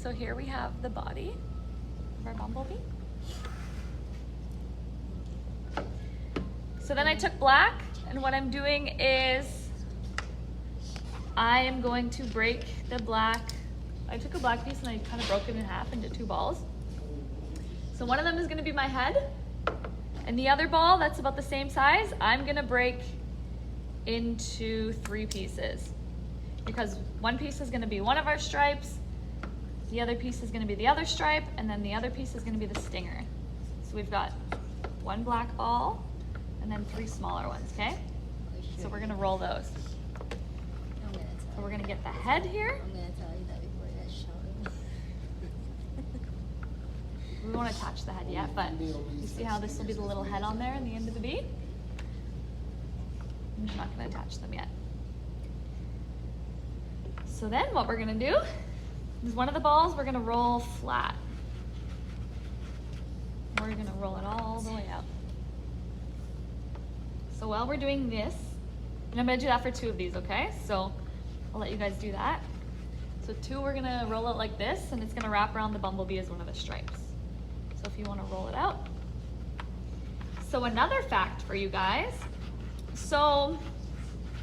So here we have the body of our bumblebee. So then I took black, and what I'm doing is I am going to break the black. I took a black piece and I kind of broke it in half into 2 balls. So one of them is going to be my head, and the other ball that's about the same size, I'm going to break into 3 pieces, because one piece is going to be one of our stripes, the other piece is going to be the other stripe, and then the other piece is going to be the stinger. So we've got 1 black ball and then 3 smaller ones, okay? So we're going to roll those. So we're going to get the head here. I'm going to tell you that before that show. We won't attach the head yet, but you see how this will be the little head on there in the end of the bee? I'm just not going to attach them yet. So then what we're going to do is one of the balls we're going to roll flat. We're going to roll it all the way out. So while we're doing this, and I'm going to do that for 2 of these, okay? So I'll let you guys do that. So 2, we're going to roll it like this, and it's going to wrap around the bumblebee as one of the stripes. So if you want to roll it out. So another fact for you guys. So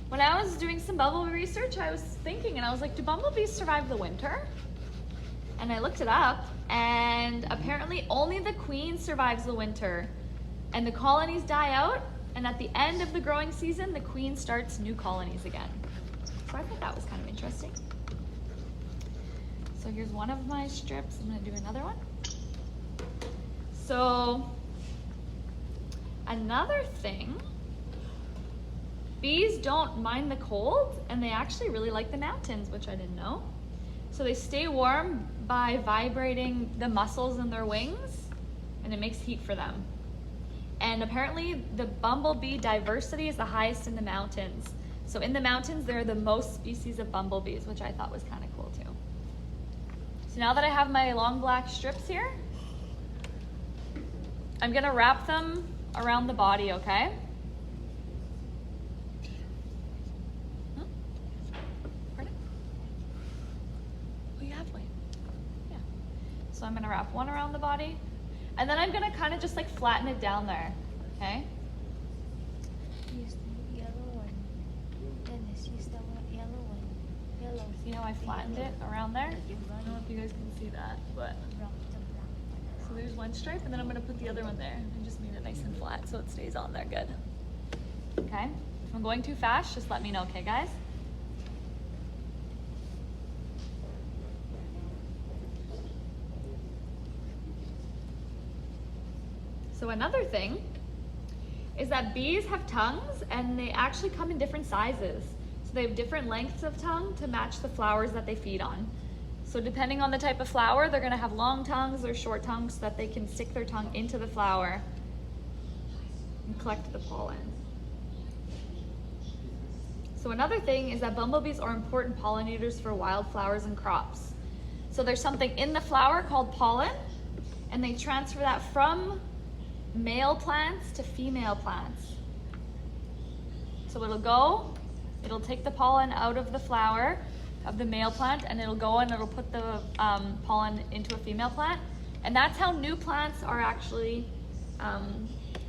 when I was doing some bumblebee research, I was thinking, and I was like, do bumblebees survive the winter? And I looked it up, and apparently only the queen survives the winter, and the colonies die out, and at the end of the growing season, the queen starts new colonies again. So I thought that was kind of interesting. So here's one of my strips. I'm going to do another one. So another thing, bees don't mind the cold, and they actually really like the mountains, which I didn't know. So they stay warm by vibrating the muscles in their wings, and it makes heat for them. And apparently the bumblebee diversity is the highest in the mountains. So in the mountains, there are the most species of bumblebees, which I thought was kind of cool too. So now that I have my long black strips here, I'm gonna wrap them around the body, okay? Pardon? Oh, you have one. Yeah. So I'm gonna wrap one around the body, and then I'm gonna kind of just like flatten it down there, okay? Use the yellow one. Dennis, use the yellow one. Yellow. See how I flattened it around there? I don't know if you guys can see that, but. So there's one stripe, and then I'm gonna put the other one there and just make it nice and flat so it stays on there good. Okay, if I'm going too fast, just let me know, okay guys? So another thing is that bees have tongues, and they actually come in different sizes. So they have different lengths of tongue to match the flowers that they feed on. So depending on the type of flower, they're gonna have long tongues or short tongues so that they can stick their tongue into the flower and collect the pollen. So another thing is that bumblebees are important pollinators for wildflowers and crops. So there's something in the flower called pollen, and they transfer that from male plants to female plants. So it'll take the pollen out of the flower of the male plant, and it'll go and it'll put the pollen into a female plant. And that's how new plants are actually,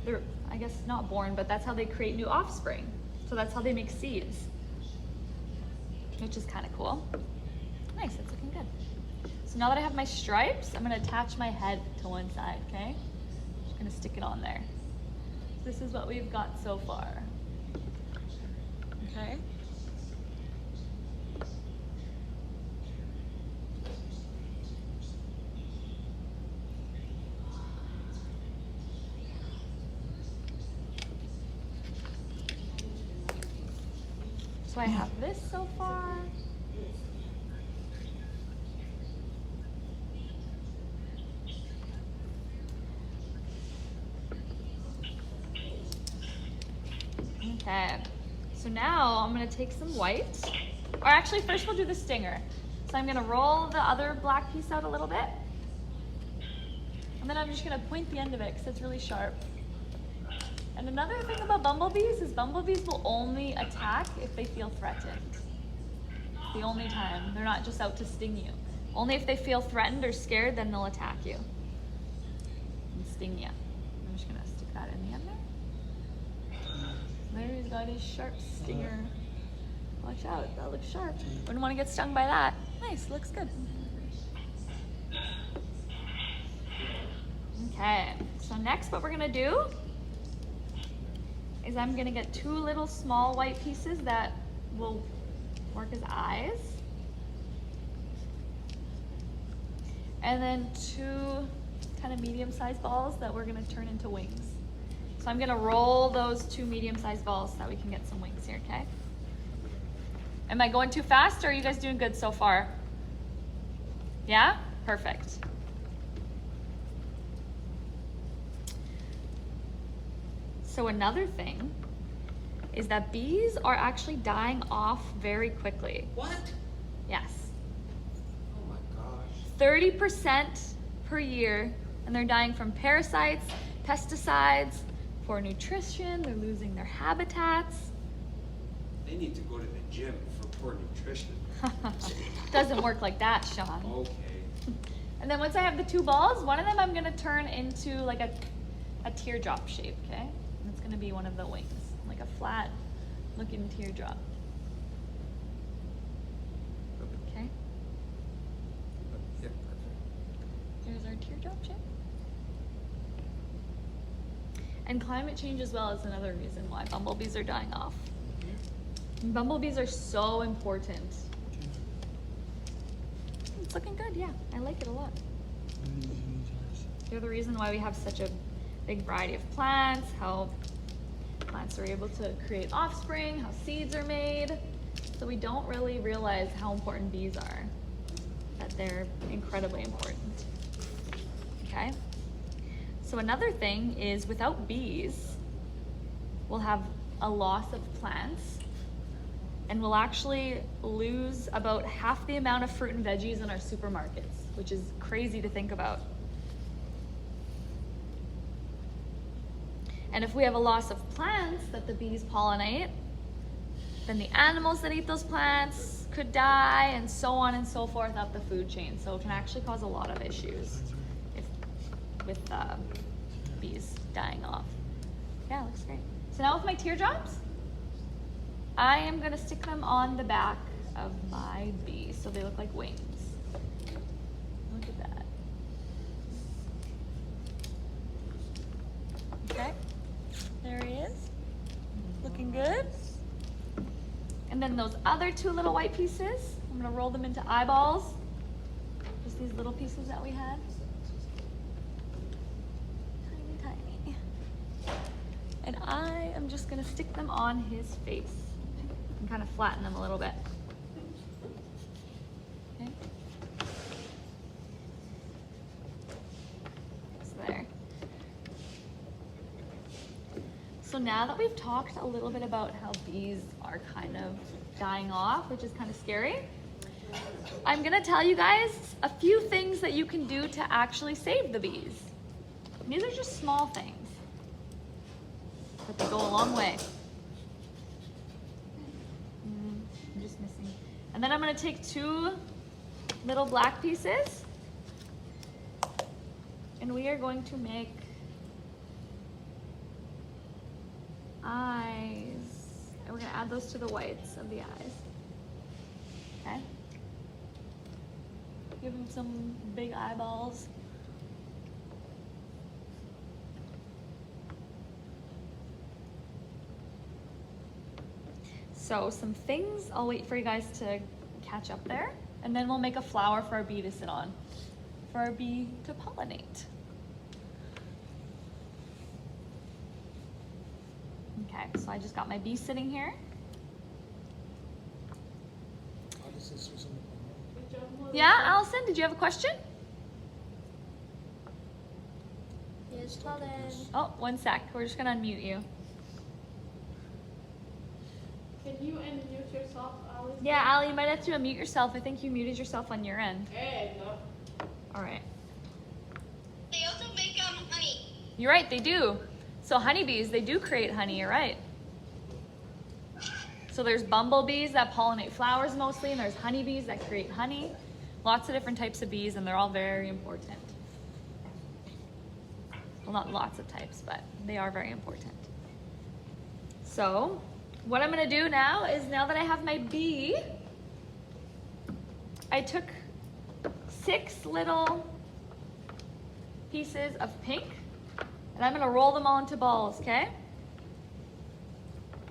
they're, I guess not born, but that's how they create new offspring. So that's how they make seeds, which is kind of cool. Nice, that's looking good. So now that I have my stripes, I'm gonna attach my head to one side, okay? Just gonna stick it on there. This is what we've got so far, okay? So I have this so far. Okay, so now I'm gonna take some white, or actually first we'll do the stinger. So I'm gonna roll the other black piece out a little bit, and then I'm just gonna point the end of it because it's really sharp. And another thing about bumblebees is bumblebees will only attack if they feel threatened. It's the only time. They're not just out to sting you. Only if they feel threatened or scared, then they'll attack you and sting you. I'm just gonna stick that in the end there. There, he's got his sharp stinger. Watch out, that looks sharp. Wouldn't want to get stung by that. Nice, looks good. Okay, so next what we're gonna do is I'm gonna get 2 little small white pieces that will work as eyes. And then 2 kind of medium-sized balls that we're gonna turn into wings. So I'm gonna roll those 2 medium-sized balls so that we can get some wings here, okay? Am I going too fast, or are you guys doing good so far? Yeah? Perfect. So another thing is that bees are actually dying off very quickly. What? Yes. Oh my gosh. 30% per year, and they're dying from parasites, pesticides, poor nutrition, they're losing their habitats. They need to go to the gym for poor nutrition. Doesn't work like that, Sean. Okay. And then once I have the 2 balls, one of them I'm gonna turn into like a teardrop shape, okay? And it's gonna be one of the wings, like a flat looking teardrop. Okay, Yeah, perfect. there's our teardrop shape. And climate change as well is another reason why bumblebees are dying off. And bumblebees are so important. It's looking good, yeah. I like it a lot. They're the reason why we have such a big variety of plants, how plants are able to create offspring, how seeds are made. So we don't really realize how important bees are, that they're incredibly important. Okay? So another thing is without bees, we'll have a loss of plants, and we'll actually lose about half the amount of fruit and veggies in our supermarkets, which is crazy to think about. And if we have a loss of plants that the bees pollinate, then the animals that eat those plants could die, and so on and so forth up the food chain. So it can actually cause a lot of issues with bees dying off. Yeah, it looks great. So now with my teardrops, I am gonna stick them on the back of my bee so they look like wings. Look at that. Okay, there he is, looking good. And then those other 2 little white pieces, I'm gonna roll them into eyeballs. Just these little pieces that we had. Tiny, tiny. And I am just gonna stick them on his face and kind of flatten them a little bit. Okay. So there. So now that we've talked a little bit about how bees are kind of dying off, which is kind of scary, I'm gonna tell you guys a few things that you can do to actually save the bees. And these are just small things, but they go a long way. I'm just missing. And then I'm gonna take 2 little black pieces, and we are going to make eyes. And we're gonna add those to the whites of the eyes. Okay? Give him some big eyeballs. So some things, I'll wait for you guys to catch up there, and then we'll make a flower for our bee to sit on, for our bee to pollinate. Okay, so I just got my bee sitting here. Yeah, Allison, did you have a question? Yes, Colin. Oh, 1 sec, we're just gonna unmute you. Can you unmute yourself, Alice? Yeah, Allie, you might have to unmute yourself. I think you muted yourself on your end. Hey, no. All right. They also make honey. You're right, they do. So honeybees, they do create honey, you're right. So there's bumblebees that pollinate flowers mostly, and there's honeybees that create honey. Lots of different types of bees, and they're all very important. Well, not lots of types, but they are very important. So what I'm gonna do now is, now that I have my bee, I took 6 little pieces of pink, and I'm gonna roll them all into balls, okay?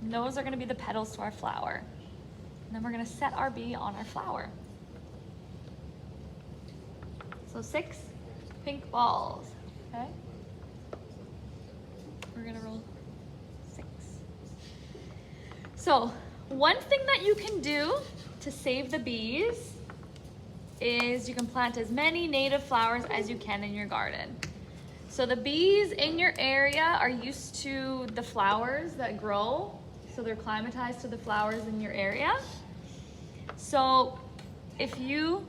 And those are gonna be the petals to our flower. And then we're gonna set our bee on our flower. So 6 pink balls, okay? We're gonna roll 6. So one thing that you can do to save the bees is you can plant as many native flowers as you can in your garden. So the bees in your area are used to the flowers that grow, so they're climatized to the flowers in your area. So if you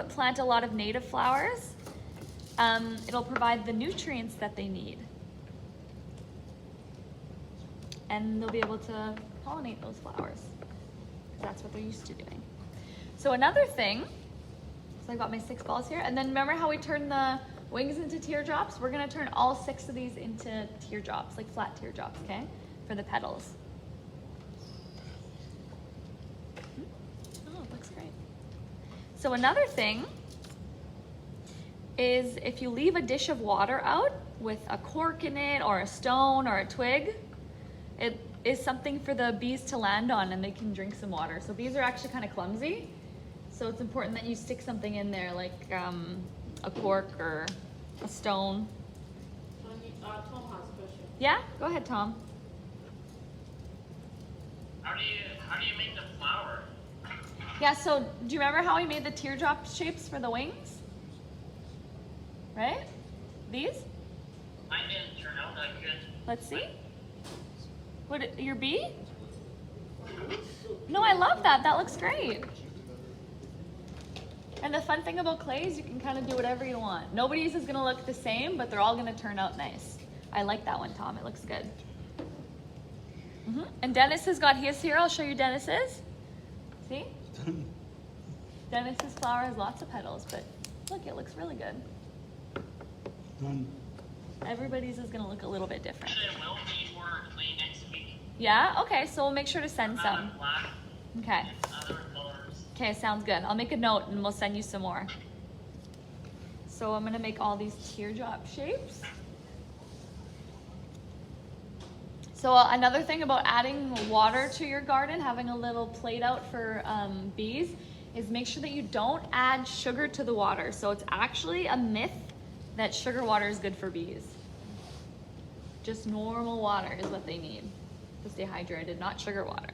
plant a lot of native flowers, it'll provide the nutrients that they need. And they'll be able to pollinate those flowers. That's what they're used to doing. So another thing, so I got my 6 balls here, and then remember how we turn the wings into teardrops? We're gonna turn all 6 of these into teardrops, like flat teardrops, okay? For the petals. Oh, it looks great. So another thing is, if you leave a dish of water out with a cork in it or a stone or a twig, it is something for the bees to land on and they can drink some water. So bees are actually kind of clumsy. So it's important that you stick something in there, like a cork or a stone. Tom has a question. Yeah, go ahead, Tom. How do you make the flower? Yeah, so do you remember how we made the teardrop shapes for the wings? Right? These? Mine didn't turn out that good. Let's see. What, your bee? No, I love that. That looks great. And the fun thing about clay is you can kind of do whatever you want. Nobody's is gonna look the same, but they're all gonna turn out nice. I like that one, Tom. It looks good. And Dennis has got his here. I'll show you Dennis's. See? Dennis's flower has lots of petals, but look, it looks really good. Done. Everybody's is gonna look a little bit different. There will be more clay next week. Yeah? Okay, so we'll make sure to send some. Black Okay. and other colors. Okay, sounds good. I'll make a note and we'll send you some more. So I'm gonna make all these teardrop shapes. So another thing about adding water to your garden, having a little plate out for bees, is make sure that you don't add sugar to the water. So it's actually a myth that sugar water is good for bees. Just normal water is what they need to stay hydrated, not sugar water.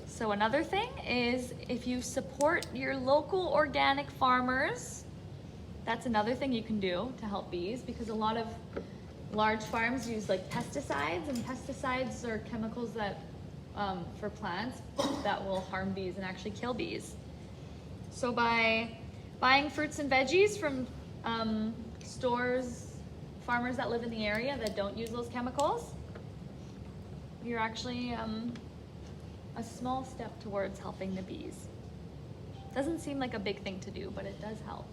So another thing is, if you support your local organic farmers, that's another thing you can do to help bees, because a lot of large farms use like pesticides, and pesticides are chemicals that for plants that will harm bees and actually kill bees. So by buying fruits and veggies from stores, farmers that live in the area that don't use those chemicals, you're actually a small step towards helping the bees. Doesn't seem like a big thing to do, but it does help.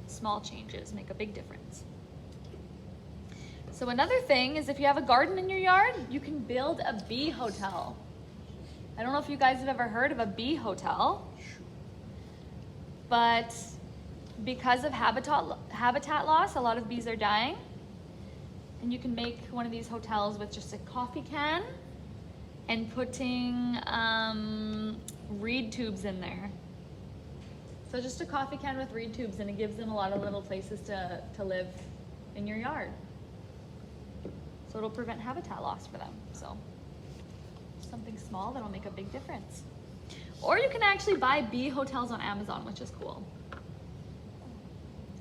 Small changes make a big difference. So another thing is, if you have a garden in your yard, you can build a bee hotel. I don't know if you guys have ever heard of a bee hotel, but because of habitat loss, a lot of bees are dying. And you can make one of these hotels with just a coffee can and putting reed tubes in there. So just a coffee can with reed tubes, and it gives them a lot of little places to live in your yard. So it'll prevent habitat loss for them. So something small that'll make a big difference. Or you can actually buy bee hotels on Amazon, which is cool.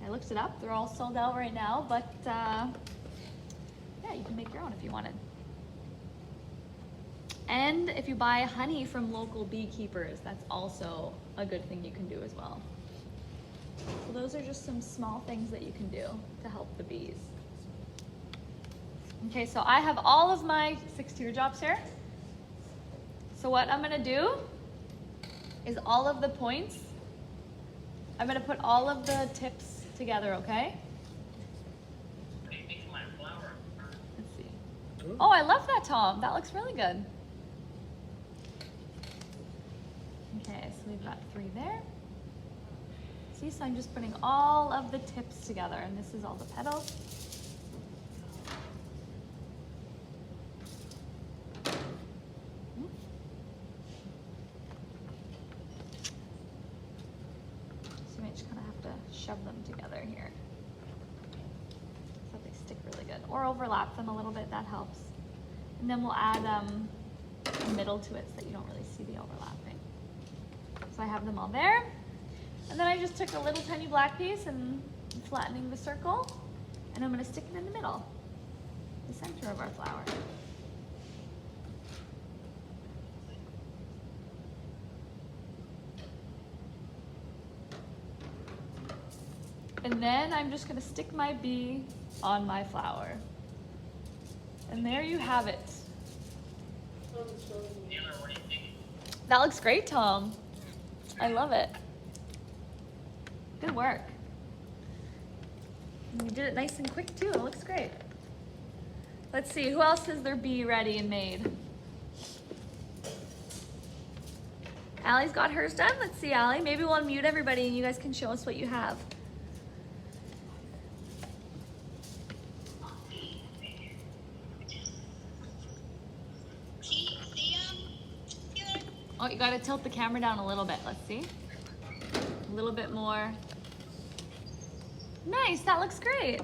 I looked it up. They're all sold out right now, but yeah, you can make your own if you wanted. And if you buy honey from local beekeepers, that's also a good thing you can do as well. So those are just some small things that you can do to help the bees. Okay, so I have all of my 6 teardrops here. So what I'm gonna do is all of the points, I'm gonna put all of the tips together, okay? What do you think of my flower? Let's see. Oh, I love that, Tom. That looks really good. Okay, so we've got 3 there. See, so I'm just putting all of the tips together, and this is all the petals. So we just kind of have to shove them together here so they stick really good, or overlap them a little bit. That helps. And then we'll add a middle to it so that you don't really see the overlapping. So I have them all there. And then I just took a little tiny black piece and I'm flattening the circle, and I'm going to stick it in the middle, the center of our flower. And then I'm just going to stick my bee on my flower. And there you have it. Taylor, what do you think? That looks great, Tom. I love it. Good work. And you did it nice and quick too. It looks great. Let's see, who else has their bee ready and made? Allie's got hers done. Let's see, Allie. Maybe we'll unmute everybody and you guys can show us what you have. See, Taylor? Oh, you gotta tilt the camera down a little bit. Let's see. A little bit more. Nice, that looks great.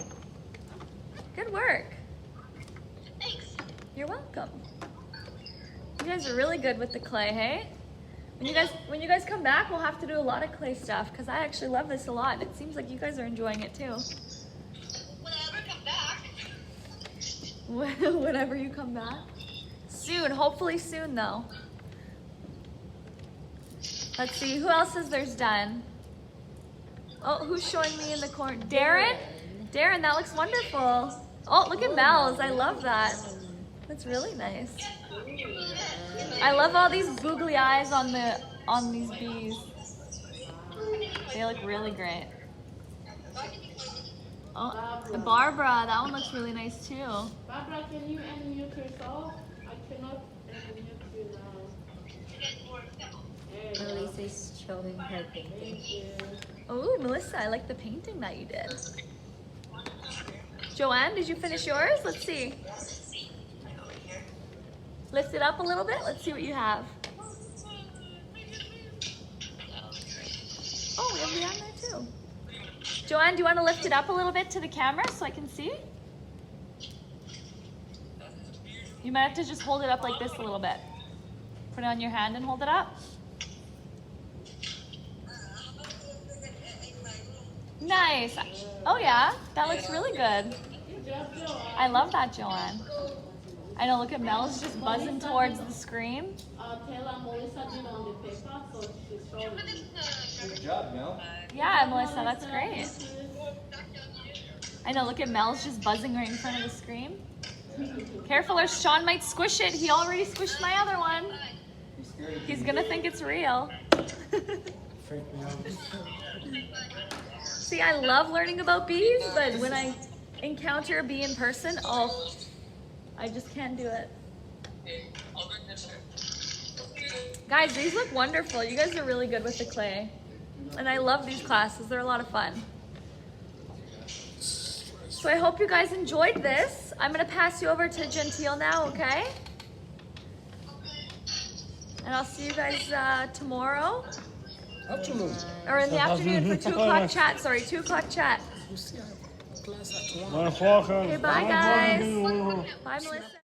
Good work. Thanks. You're welcome. You guys are really good with the clay, hey? When you guys come back, we'll have to do a lot of clay stuff because I actually love this a lot. It seems like you guys are enjoying it too. When I ever come back. Whenever you come back. Soon, hopefully soon though. Let's see, who else has theirs done? Oh, who's showing me in the corner? Darren? Darren, that looks wonderful. Oh, look at Mel's. I love that. That's really nice. I love all these googly eyes on these bees. They look really great. Oh, Barbara, that one looks really nice too. Barbara, can you unmute yourself? I cannot unmute you now. There you go. Melissa is showing her painting. Thank you. Oh, Melissa, I like the painting that you did. Joanne, did you finish yours? Let's see. Lift it up a little bit. Let's see what you have. Oh, we have Leanne there too. Joanne, do you want to lift it up a little bit to the camera so I can see? You might have to just hold it up like this a little bit. Put it on your hand and hold it up. Nice. Oh yeah, that looks really good. Good job, Joanne. I love that, Joanne. I know, look at Mel's just buzzing towards the screen. Taylor, Melissa did on the paper, so she's showing me. Good job, Mel. Yeah, Melissa, that's great. I know, look at Mel's just buzzing right in front of the screen. Careful or Sean might squish it. He already squished my other one. He's gonna think it's real. Freak me out. See, I love learning about bees, but when I encounter a bee in person, oh, I just can't do it. Guys, these look wonderful. You guys are really good with the clay. And I love these classes. They're a lot of fun. So I hope you guys enjoyed this. I'm going to pass you over to Gentile now, okay? And I'll see you guys tomorrow. Afternoon. Or in the afternoon for 2 o'clock chat. Sorry, 2 o'clock chat. 1 o'clock. Okay, bye guys. Bye, Melissa.